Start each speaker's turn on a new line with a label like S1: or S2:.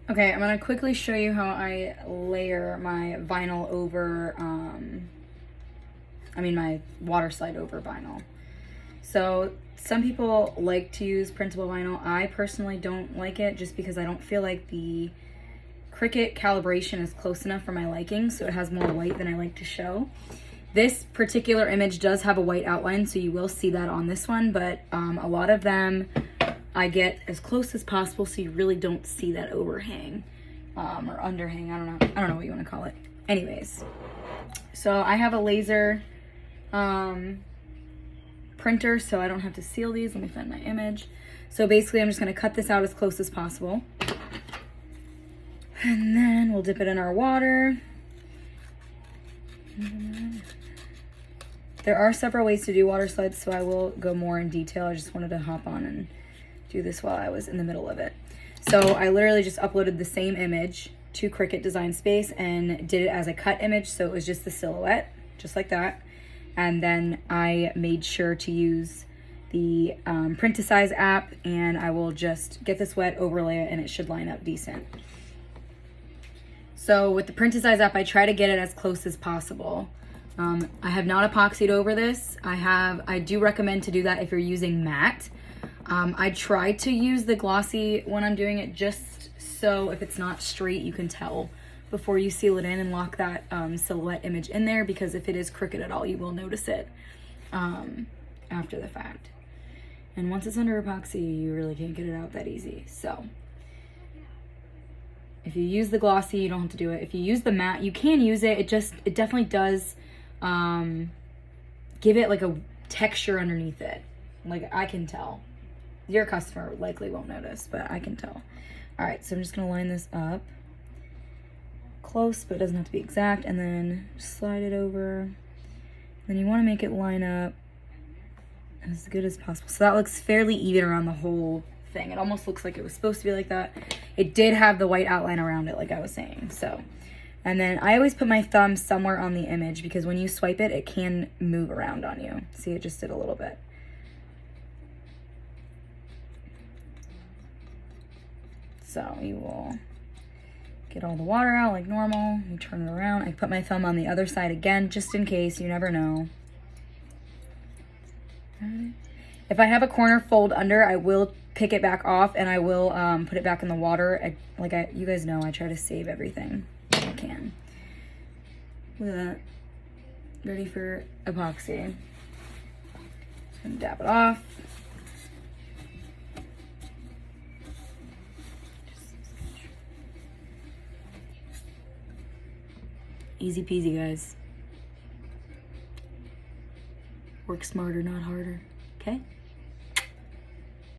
S1: Okay, I'm gonna quickly show you how I layer my vinyl over, my water slide over vinyl. So some people like to use printable vinyl. I personally don't like it just because I don't feel like the Cricut calibration is close enough for my liking, so it has more white than I like to show. This particular image does have a white outline, so you will see that on this one, but a lot of them I get as close as possible so you really don't see that overhang or underhang. I don't know what you want to call it. Anyways, so I have a laser printer, so I don't have to seal these. Let me find my image. So basically I'm just going to cut this out as close as possible. And then we'll dip it in our water. There are several ways to do water slides, so I will go more in detail. I just wanted to hop on and do this while I was in the middle of it. So I literally just uploaded the same image to Cricut Design Space and did it as a cut image, so it was just the silhouette, just like that. And then I made sure to use the print to size app, and I will just get this wet, overlay it, and it should line up decent. So with the print to size app, I try to get it as close as possible. I have not epoxied over this. I do recommend to do that if you're using matte. I try to use the glossy when I'm doing it, just so if it's not straight, you can tell before you seal it in and lock that silhouette image in there, because if it is crooked at all, you will notice it after the fact. And once it's under epoxy, you really can't get it out that easy. So if you use the glossy, you don't have to do it. If you use the matte, you can use it. It definitely does give it like a texture underneath it. Like, I can tell. Your customer likely won't notice, but I can tell. All right, so I'm just gonna line this up close, but it doesn't have to be exact, and then slide it over. Then you wanna make it line up as good as possible. So that looks fairly even around the whole thing. It almost looks like it was supposed to be like that. It did have the white outline around it, like I was saying, so. And then I always put my thumb somewhere on the image, because when you swipe it, it can move around on you. See, it just did a little bit. So you will get all the water out like normal. You turn it around. I put my thumb on the other side again, just in case. You never know. If I have a corner fold under, I will pick it back off, and I will put it back in the water. You guys know, I try to save everything I can. Look at that. Ready for epoxy. Just gonna dab it off. Easy peasy, guys. Work smarter, not harder. Okay?